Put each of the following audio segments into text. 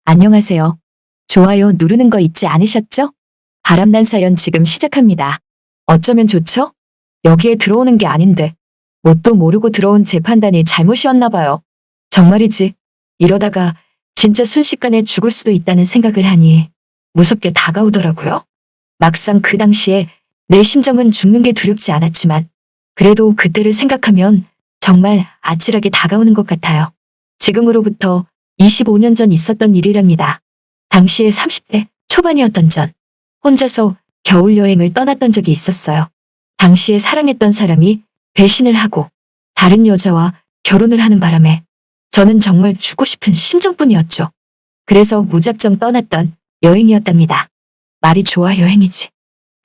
안녕하세요. 좋아요 누르는 거 잊지 않으셨죠? 바람난 사연 지금 시작합니다. 어쩌면 좋죠? 여기에 들어오는 게 아닌데 뭣도 모르고 들어온 제 판단이 잘못이었나 봐요. 정말이지. 이러다가 진짜 순식간에 죽을 수도 있다는 생각을 하니 무섭게 다가오더라고요. 막상 그 당시에 내 심정은 죽는 게 두렵지 않았지만 그래도 그때를 생각하면 정말 아찔하게 다가오는 것 같아요. 지금으로부터 25년 전 있었던 일이랍니다. 당시에 30대 초반이었던 전 혼자서 겨울 여행을 떠났던 적이 있었어요. 당시에 사랑했던 사람이 배신을 하고 다른 여자와 결혼을 하는 바람에 저는 정말 죽고 싶은 심정뿐이었죠. 그래서 무작정 떠났던 여행이었답니다. 말이 좋아 여행이지.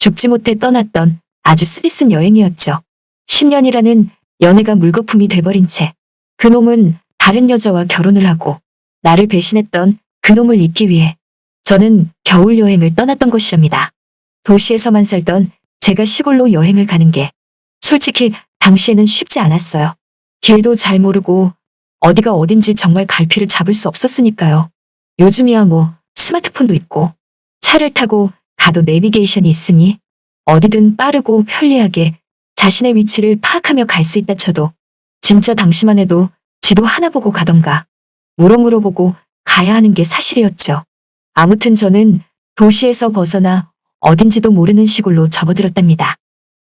죽지 못해 떠났던 아주 쓰디쓴 여행이었죠. 10년이라는 연애가 물거품이 돼버린 채 그놈은 다른 여자와 결혼을 하고 나를 배신했던 그놈을 잊기 위해 저는 겨울 여행을 떠났던 것이랍니다. 도시에서만 살던 제가 시골로 여행을 가는 게 솔직히 당시에는 쉽지 않았어요. 길도 잘 모르고 어디가 어딘지 정말 갈피를 잡을 수 없었으니까요. 요즘이야 뭐 스마트폰도 있고 차를 타고 가도 내비게이션이 있으니 어디든 빠르고 편리하게 자신의 위치를 파악하며 갈 수 있다 쳐도 진짜 당시만 해도 지도 하나 보고 가던가 우렁으로 보고 가야 하는 게 사실이었죠. 아무튼 저는 도시에서 벗어나 어딘지도 모르는 시골로 접어들었답니다.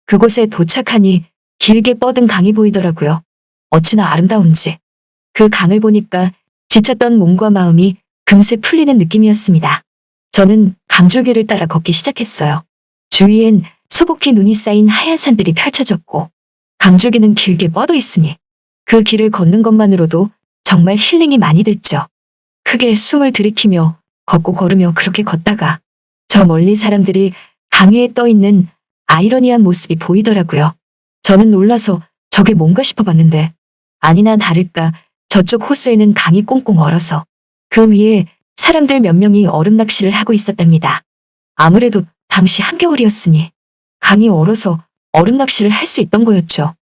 그곳에 도착하니 길게 뻗은 강이 보이더라고요. 어찌나 아름다운지. 그 강을 보니까 지쳤던 몸과 마음이 금세 풀리는 느낌이었습니다. 저는 강줄기를 따라 걷기 시작했어요. 주위엔 소복히 눈이 쌓인 하얀 산들이 펼쳐졌고 강줄기는 길게 뻗어 있으니 그 길을 걷는 것만으로도 정말 힐링이 많이 됐죠. 크게 숨을 들이키며 걷고 걸으며 그렇게 걷다가 저 멀리 사람들이 강 위에 떠 있는 아이러니한 모습이 보이더라고요. 저는 놀라서 저게 뭔가 싶어봤는데 아니나 다를까 저쪽 호수에는 강이 꽁꽁 얼어서 그 위에 사람들 몇 명이 얼음 낚시를 하고 있었답니다. 아무래도 당시 한겨울이었으니 강이 얼어서 얼음 낚시를 할 수 있던 거였죠.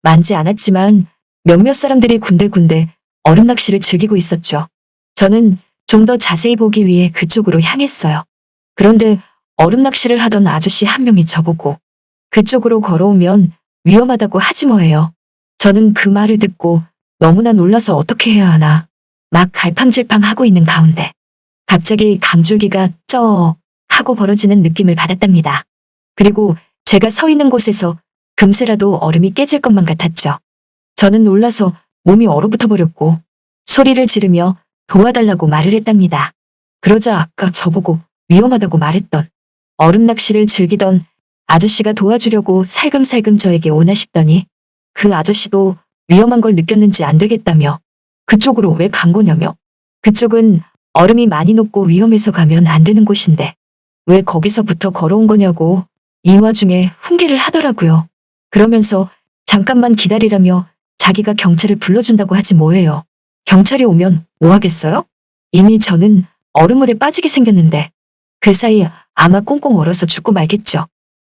많지 않았지만 몇몇 사람들이 군데군데 얼음 낚시를 즐기고 있었죠. 저는 좀 더 자세히 보기 위해 그쪽으로 향했어요. 그런데 얼음 낚시를 하던 아저씨 한 명이 저보고 그쪽으로 걸어오면 위험하다고 하지 뭐예요. 저는 그 말을 듣고 너무나 놀라서 어떻게 해야 하나 막 갈팡질팡하고 있는 가운데 갑자기 강줄기가 쩍 하고 벌어지는 느낌을 받았답니다. 그리고 제가 서 있는 곳에서 금세라도 얼음이 깨질 것만 같았죠. 저는 놀라서 몸이 얼어붙어 버렸고 소리를 지르며 도와달라고 말을 했답니다. 그러자 아까 저보고 위험하다고 말했던 얼음 낚시를 즐기던 아저씨가 도와주려고 살금살금 저에게 오나 싶더니 그 아저씨도 위험한 걸 느꼈는지 안 되겠다며 그쪽으로 왜 간 거냐며 그쪽은 얼음이 많이 녹고 위험해서 가면 안 되는 곳인데 왜 거기서부터 걸어온 거냐고 이 와중에 훈계를 하더라고요. 그러면서 잠깐만 기다리라며 자기가 경찰을 불러준다고 하지 뭐예요. 경찰이 오면 뭐 하겠어요? 이미 저는 얼음물에 빠지게 생겼는데 그 사이 아마 꽁꽁 얼어서 죽고 말겠죠.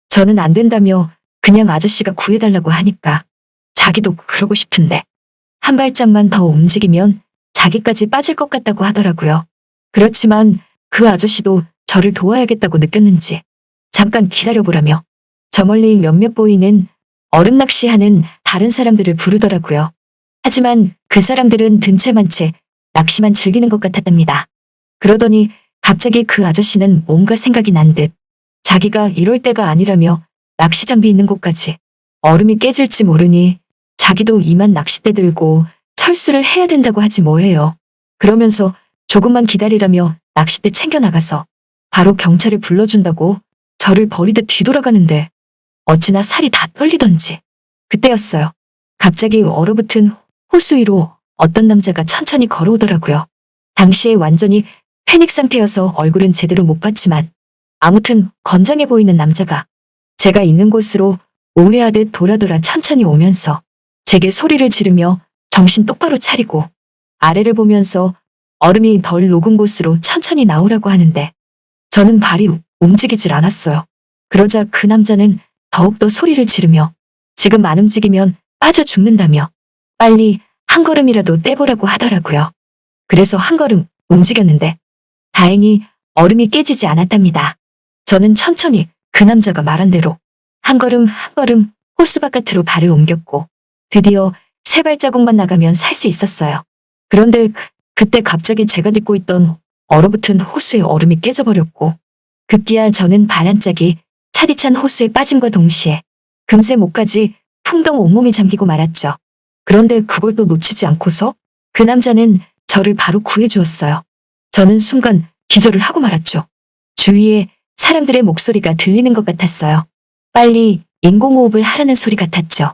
저는 안 된다며 그냥 아저씨가 구해달라고 하니까 자기도 그러고 싶은데 한 발짝만 더 움직이면 자기까지 빠질 것 같다고 하더라고요. 그렇지만 그 아저씨도 저를 도와야겠다고 느꼈는지 잠깐 기다려보라며 저 멀리 몇몇 보이는 얼음 낚시하는 다른 사람들을 부르더라고요. 하지만 그 사람들은 든채만 채 낚시만 즐기는 것 같았답니다. 그러더니 갑자기 그 아저씨는 뭔가 생각이 난 듯 자기가 이럴 때가 아니라며 낚시 장비 있는 곳까지 얼음이 깨질지 모르니 자기도 이만 낚싯대 들고 철수를 해야 된다고 하지 뭐예요. 그러면서 조금만 기다리라며 낚싯대 챙겨 나가서 바로 경찰을 불러준다고 저를 버리듯 뒤돌아가는데 어찌나 살이 다 떨리던지 그때였어요. 갑자기 얼어붙은 호수 위로 어떤 남자가 천천히 걸어오더라고요. 당시에 완전히 패닉 상태여서 얼굴은 제대로 못 봤지만 아무튼 건장해 보이는 남자가 제가 있는 곳으로 오해하듯 돌아 천천히 오면서 제게 소리를 지르며 정신 똑바로 차리고 아래를 보면서 얼음이 덜 녹은 곳으로 천천히 나오라고 하는데 저는 발이 움직이질 않았어요. 그러자 그 남자는 더욱더 소리를 지르며 지금 안 움직이면 빠져 죽는다며 빨리 한 걸음이라도 떼보라고 하더라고요. 그래서 한 걸음 움직였는데 다행히 얼음이 깨지지 않았답니다. 저는 천천히 그 남자가 말한 대로 한 걸음 한 걸음 호수 바깥으로 발을 옮겼고 드디어 세 발자국만 나가면 살 수 있었어요. 그런데 그때 갑자기 제가 딛고 있던 얼어붙은 호수의 얼음이 깨져버렸고 급기야 저는 발 한 짝이 차디찬 호수에 빠짐과 동시에 금세 목까지 풍덩 온몸이 잠기고 말았죠. 그런데 그걸 또 놓치지 않고서 그 남자는 저를 바로 구해주었어요. 저는 순간 기절을 하고 말았죠. 주위에 사람들의 목소리가 들리는 것 같았어요. 빨리 인공호흡을 하라는 소리 같았죠.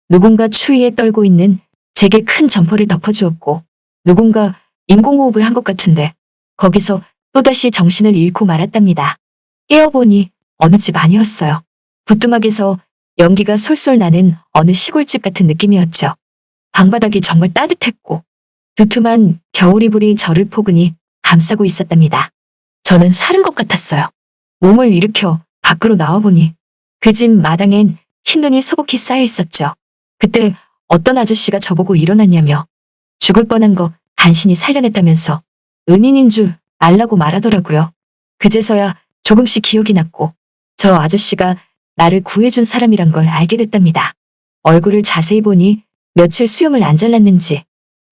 누군가 추위에 떨고 있는 제게 큰 점퍼를 덮어주었고 누군가 인공호흡을 한 것 같은데 거기서 또다시 정신을 잃고 말았답니다. 깨어보니 어느 집 아니었어요. 부뚜막에서 연기가 솔솔 나는 어느 시골집 같은 느낌이었죠. 방바닥이 정말 따뜻했고 두툼한 겨울이불이 저를 포근히 감싸고 있었답니다. 저는 사른 것 같았어요. 몸을 일으켜 밖으로 나와보니 그 집 마당엔 흰눈이 소복히 쌓여 있었죠. 그때 어떤 아저씨가 저보고 일어났냐며 죽을 뻔한 거 간신히 살려냈다면서 은인인 줄 알라고 말하더라고요. 그제서야 조금씩 기억이 났고 저 아저씨가 나를 구해준 사람이란 걸 알게 됐답니다. 얼굴을 자세히 보니 며칠 수염을 안 잘랐는지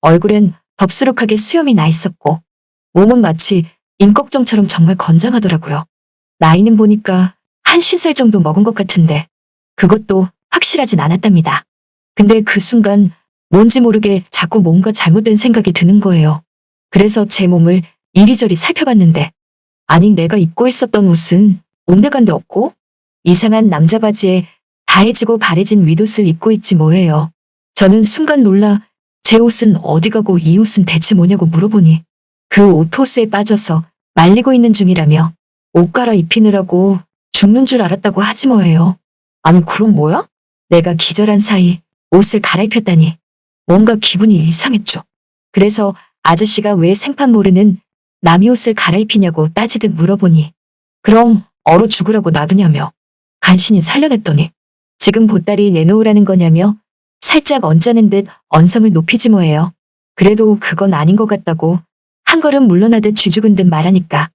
얼굴엔 덥수룩하게 수염이 나 있었고 몸은 마치 임꺽정처럼 정말 건장하더라고요. 나이는 보니까 한 50살 정도 먹은 것 같은데 그것도 확실하진 않았답니다. 근데 그 순간 뭔지 모르게 자꾸 뭔가 잘못된 생각이 드는 거예요. 그래서 제 몸을 이리저리 살펴봤는데 아니 내가 입고 있었던 옷은 온데간데 없고 이상한 남자 바지에 다해지고 바래진 윗옷을 입고 있지 뭐예요. 저는 순간 놀라 제 옷은 어디 가고 이 옷은 대체 뭐냐고 물어보니 그 옷호수에 빠져서 말리고 있는 중이라며 옷 갈아입히느라고 죽는 줄 알았다고 하지 뭐예요. 아니 그럼 뭐야? 내가 기절한 사이 옷을 갈아입혔다니 뭔가 기분이 이상했죠. 그래서 아저씨가 왜 생판 모르는 남의 옷을 갈아입히냐고 따지듯 물어보니 그럼 얼어 죽으라고 놔두냐며 간신히 살려냈더니 지금 보따리 내놓으라는 거냐며 살짝 언짢은 듯 언성을 높이지 뭐예요. 그래도 그건 아닌 것 같다고 한 걸음 물러나듯 쥐죽은 듯 말하니까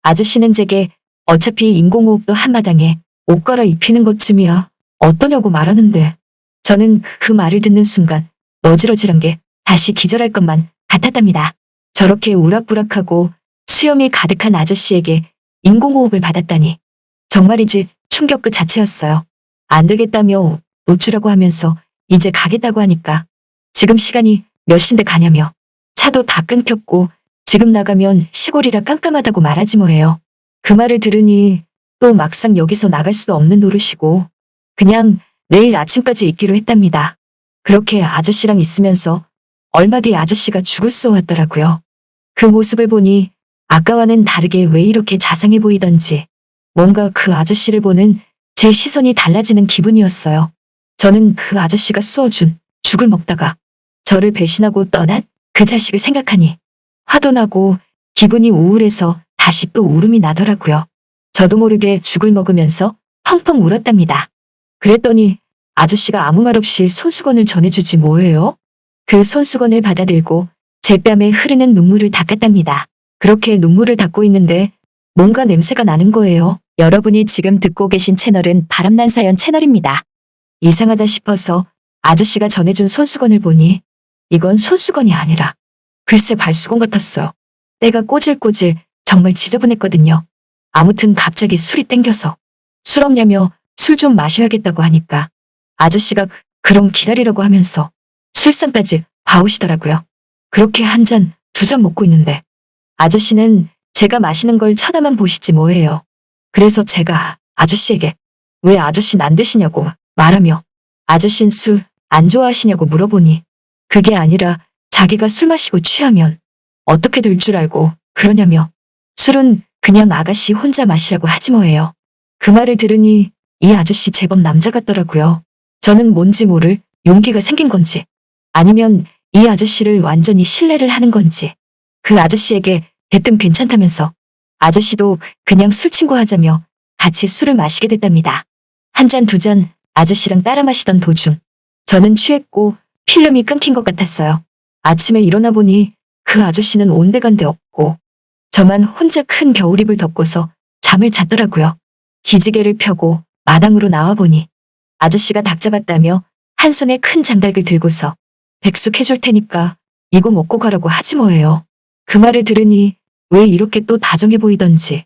아저씨는 제게 어차피 인공호흡도 한마당에 옷 갈아입히는 것쯤이야 어떠냐고 말하는데 저는 그 말을 듣는 순간 어지러질한 게 다시 기절할 것만 같았답니다. 저렇게 우락부락하고 수염이 가득한 아저씨에게 인공호흡을 받았다니 정말이지 충격 그 자체였어요. 안 되겠다며 놓주라고 하면서 이제 가겠다고 하니까 지금 시간이 몇 시인데 가냐며 차도 다 끊겼고 지금 나가면 시골이라 깜깜하다고 말하지 뭐예요. 그 말을 들으니 또 막상 여기서 나갈 수도 없는 노릇이고 그냥 내일 아침까지 있기로 했답니다. 그렇게 아저씨랑 있으면서 얼마 뒤 아저씨가 죽을 쏘았더라고요. 그 모습을 보니 아까와는 다르게 왜 이렇게 자상해 보이던지 뭔가 그 아저씨를 보는 제 시선이 달라지는 기분이었어요. 저는 그 아저씨가 쏘아준 죽을 먹다가 저를 배신하고 떠난 그 자식을 생각하니 화도 나고 기분이 우울해서 다시 또 울음이 나더라고요. 저도 모르게 죽을 먹으면서 펑펑 울었답니다. 그랬더니 아저씨가 아무 말 없이 손수건을 전해주지 뭐예요? 그 손수건을 받아들고 제 뺨에 흐르는 눈물을 닦았답니다. 그렇게 눈물을 닦고 있는데 뭔가 냄새가 나는 거예요. 여러분이 지금 듣고 계신 채널은 바람난 사연 채널입니다. 이상하다 싶어서 아저씨가 전해준 손수건을 보니 이건 손수건이 아니라 글쎄 발수건 같았어요. 때가 꼬질꼬질 정말 지저분했거든요. 아무튼 갑자기 술이 땡겨서 술 없냐며 술 좀 마셔야겠다고 하니까 아저씨가 그럼 기다리라고 하면서 술상까지 봐오시더라고요. 그렇게 한 잔, 두 잔 먹고 있는데 아저씨는 제가 마시는 걸 쳐다만 보시지 뭐예요. 그래서 제가 아저씨에게 왜 아저씨는 안 드시냐고 말하며 아저씨는 술 안 좋아하시냐고 물어보니 그게 아니라 자기가 술 마시고 취하면 어떻게 될 줄 알고 그러냐며 술은 그냥 아가씨 혼자 마시라고 하지 뭐예요. 그 말을 들으니 이 아저씨 제법 남자 같더라고요. 저는 뭔지 모를 용기가 생긴 건지 아니면 이 아저씨를 완전히 신뢰를 하는 건지 그 아저씨에게 대뜸 괜찮다면서 아저씨도 그냥 술 친구 하자며 같이 술을 마시게 됐답니다. 한 잔 두 잔 아저씨랑 따라 마시던 도중 저는 취했고 필름이 끊긴 것 같았어요. 아침에 일어나 보니 그 아저씨는 온데간데 없고 저만 혼자 큰 겨울이불 덮고서 잠을 잤더라고요. 기지개를 펴고 마당으로 나와보니 아저씨가 닭 잡았다며 한 손에 큰 장닭을 들고서 백숙 해줄 테니까 이거 먹고 가라고 하지 뭐예요. 그 말을 들으니 왜 이렇게 또 다정해 보이던지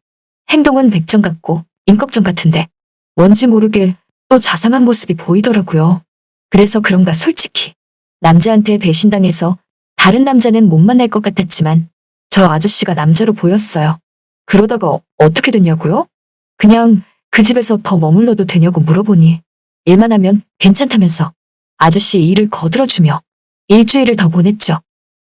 행동은 백정 같고 임꺽정 같은데 뭔지 모르게 또 자상한 모습이 보이더라고요. 그래서 그런가 솔직히 남자한테 배신당해서 다른 남자는 못 만날 것 같았지만 저 아저씨가 남자로 보였어요. 그러다가 어떻게 됐냐고요? 그냥 그 집에서 더 머물러도 되냐고 물어보니 일만 하면 괜찮다면서 아저씨 일을 거들어주며 일주일을 더 보냈죠.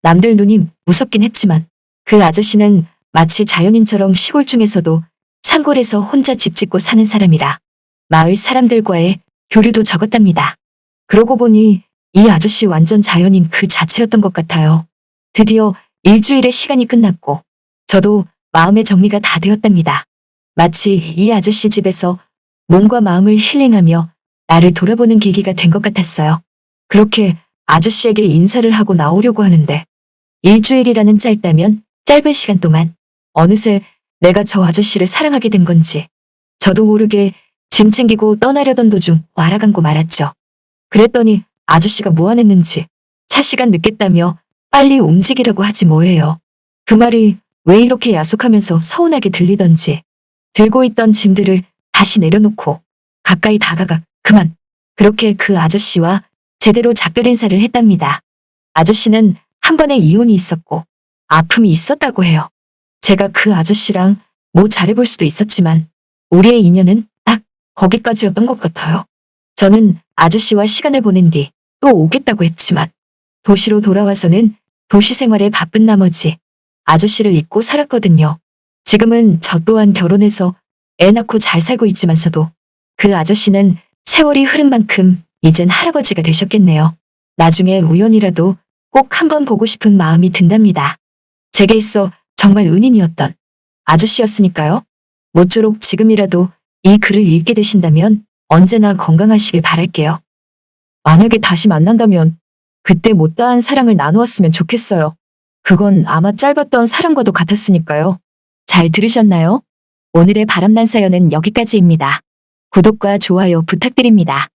남들 눈이 무섭긴 했지만 그 아저씨는 마치 자연인처럼 시골 중에서도 산골에서 혼자 집 짓고 사는 사람이라 마을 사람들과의 교류도 적었답니다. 그러고 보니 이 아저씨 완전 자연인 그 자체였던 것 같아요. 드디어 일주일의 시간이 끝났고 저도 마음의 정리가 다 되었답니다. 마치 이 아저씨 집에서 몸과 마음을 힐링하며 나를 돌아보는 계기가 된 것 같았어요. 그렇게 아저씨에게 인사를 하고 나오려고 하는데 일주일이라는 짧다면 짧은 시간 동안 어느새 내가 저 아저씨를 사랑하게 된 건지 저도 모르게 짐 챙기고 떠나려던 도중 와라간고 말았죠. 그랬더니 아저씨가 무안했는지 차 시간 늦겠다며 빨리 움직이라고 하지 뭐예요. 그 말이 왜 이렇게 야속하면서 서운하게 들리던지 들고 있던 짐들을 다시 내려놓고 가까이 다가가 그만 그렇게 그 아저씨와 제대로 작별 인사를 했답니다. 아저씨는 한 번의 이혼이 있었고 아픔이 있었다고 해요. 제가 그 아저씨랑 뭐 잘해볼 수도 있었지만 우리의 인연은 딱 거기까지였던 것 같아요. 저는 아저씨와 시간을 보낸 뒤 또 오겠다고 했지만 도시로 돌아와서는 도시 생활에 바쁜 나머지 아저씨를 잊고 살았거든요. 지금은 저 또한 결혼해서 애 낳고 잘 살고 있지만서도 그 아저씨는 세월이 흐른 만큼 이젠 할아버지가 되셨겠네요. 나중에 우연이라도 꼭 한번 보고 싶은 마음이 든답니다. 제게 있어 정말 은인이었던 아저씨였으니까요. 모쪼록 지금이라도 이 글을 읽게 되신다면 언제나 건강하시길 바랄게요. 만약에 다시 만난다면 그때 못다한 사랑을 나누었으면 좋겠어요. 그건 아마 짧았던 사랑과도 같았으니까요. 잘 들으셨나요? 오늘의 바람난 사연은 여기까지입니다. 구독과 좋아요 부탁드립니다.